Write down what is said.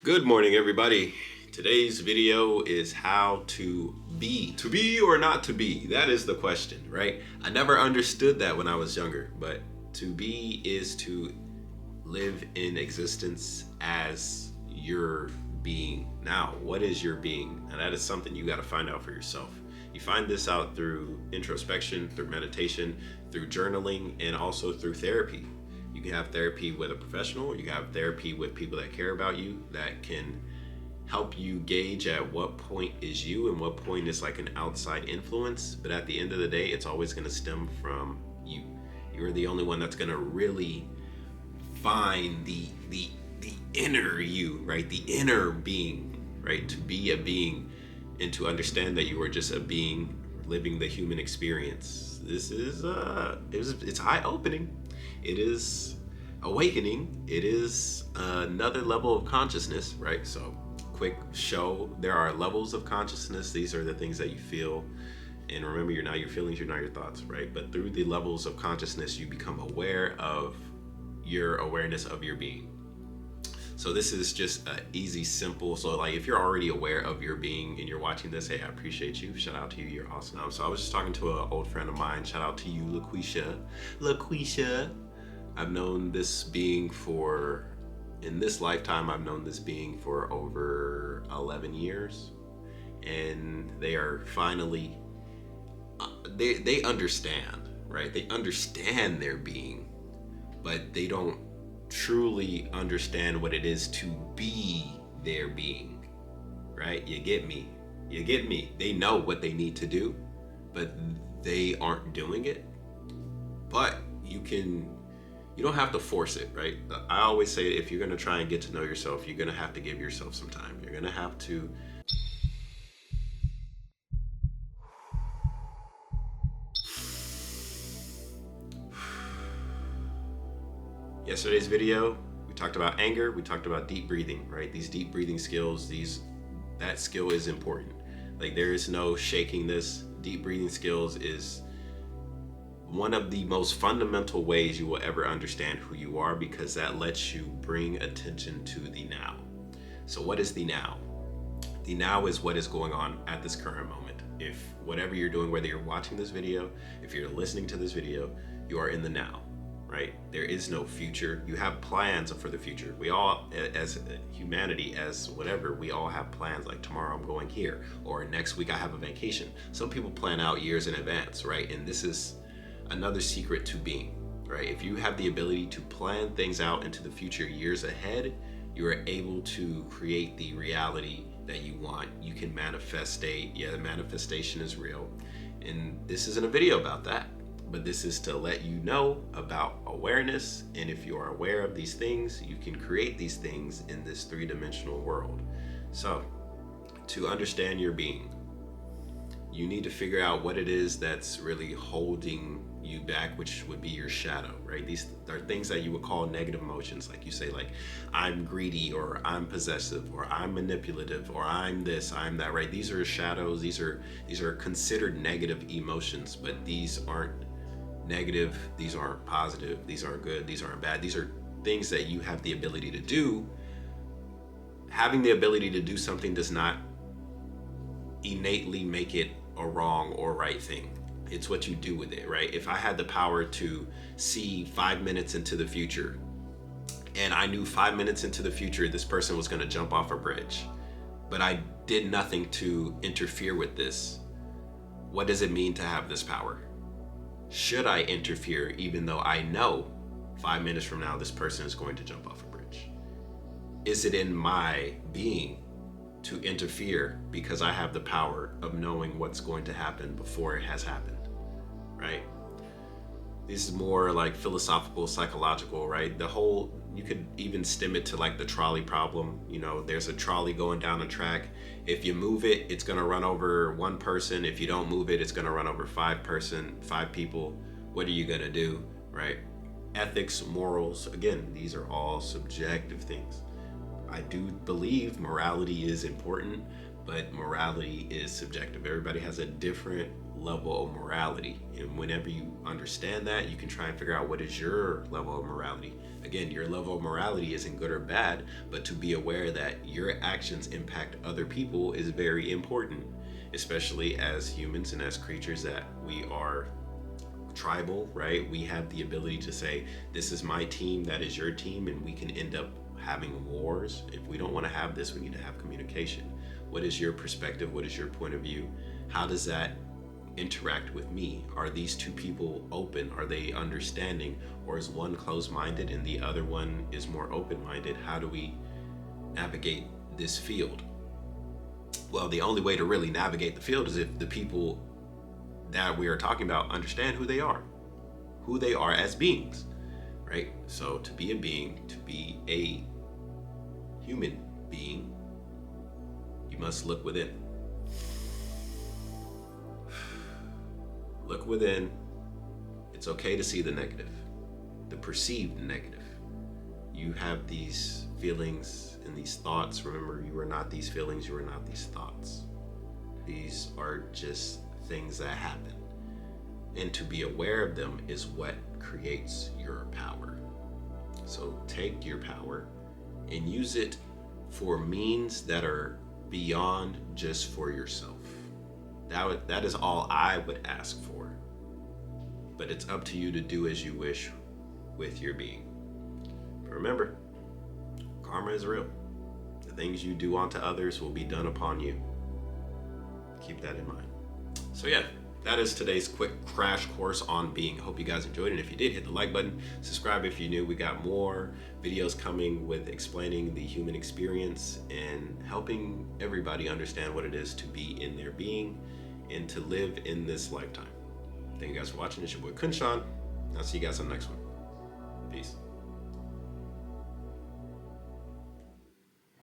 Good morning, everybody. Today's video is how to be. To be or not to be? That is the question, right? I never understood that when I was younger, but to be is to live in existence as your being. Now, what is your being? And that is something you got to find out for yourself. You find this out through introspection, through meditation, through journaling, and also through therapy. You can have therapy with a professional. You can have therapy with people that care about you, that can help you gauge at what point is you and what point is like an outside influence. But at the end of the day, it's always going to stem from you. You're the only one that's going to really find the inner you, right? The inner being, right? To be a being and to understand that you are just a being living the human experience. This is it's eye-opening. It is awakening. It is another level of consciousness, right? So quick show, there are levels of consciousness. These are the things that you feel. And remember, you're not your feelings, you're not your thoughts, right? But through the levels of consciousness, you become aware of your awareness of your being. So this is just easy, simple. So like if you're already aware of your being and you're watching this, hey, I appreciate you. Shout out to you. You're awesome. So I was just talking to an old friend of mine. Shout out to you, LaQuisha. I've known this being in this lifetime, I've known this being for over 11 years. And they are finally, they understand, right? They understand their being, but they don't truly understand what it is to be their being, right? You get me. They know what they need to do, but they aren't doing it. But you don't have to force it, right? I always say if you're going to try and get to know yourself, you're going to have to give yourself some time. You're going to have to Yesterday's video, we talked about anger, we talked about deep breathing, right? These deep breathing skills, that skill is important. Like there is no shaking this. Deep breathing skills is one of the most fundamental ways you will ever understand who you are, because that lets you bring attention to the now. So what is the now? The now is what is going on at this current moment. If whatever you're doing, whether you're watching this video, if you're listening to this video, you are in the now. Right? There is no future. You have plans for the future. We all, as humanity, as whatever, we all have plans like tomorrow I'm going here, or next week I have a vacation. Some people plan out years in advance, right? And this is another secret to being, right? If you have the ability to plan things out into the future years ahead, you are able to create the reality that you want. You can manifestate. Yeah, the manifestation is real. And this isn't a video about that. But this is to let you know about awareness. And if you are aware of these things, you can create these things in this three-dimensional world. So to understand your being, you need to figure out what it is that's really holding you back, which would be your shadow, right? These are things that you would call negative emotions. Like you say, like, I'm greedy, or I'm possessive, or I'm manipulative, or I'm this, I'm that, right? These are shadows. These are considered negative emotions, but these aren't negative, these aren't positive, these aren't good, these aren't bad. These are things that you have the ability to do. Having the ability to do something does not innately make it a wrong or right thing. It's what you do with it, right? If I had the power to see 5 minutes into the future, and I knew 5 minutes into the future this person was going to jump off a bridge, but I did nothing to interfere with this, what does it mean to have this power? Should I interfere even though I know 5 minutes from now this person is going to jump off a bridge? Is it in my being to interfere because I have the power of knowing what's going to happen before it has happened, right? This is more like philosophical, psychological, right? You could even stem it to like the trolley problem. You know, there's a trolley going down a track. If you move it, it's gonna run over one person. If you don't move it, it's gonna run over five people. What are you gonna do, right? Ethics, morals, again, these are all subjective things. I do believe morality is important, but morality is subjective. Everybody has a different level of morality. And whenever you understand that, you can try and figure out what is your level of morality. Again, your level of morality isn't good or bad, but to be aware that your actions impact other people is very important, especially as humans and as creatures that we are tribal, right? We have the ability to say, this is my team, that is your team, and we can end up having wars. If we don't want to have this, we need to have communication. What is your perspective? What is your point of view? How does that interact with me? Are these two people open? Are they understanding? Or is one closed-minded and the other one is more open-minded? How do we navigate this field? Well, the only way to really navigate the field is if the people that we are talking about understand who they are as beings, right? So to be a being, to be a human being, you must look within. Look within. It's okay to see the negative, the perceived negative. You have these feelings and these thoughts. Remember, you are not these feelings, you are not these thoughts. These are just things that happen. And to be aware of them is what creates your power. So take your power and use it for means that are beyond just for yourself. That is all I would ask for. But it's up to you to do as you wish with your being. But remember, karma is real. The things you do unto others will be done upon you. Keep that in mind. So yeah, that is today's quick crash course on being. Hope you guys enjoyed it. If you did, hit the like button. Subscribe if you're new. We got more videos coming with explaining the human experience and helping everybody understand what it is to be in their being and to live in this lifetime. Thank you guys for watching. It's your boy KhunShawn. I'll see you guys on the next one. Peace.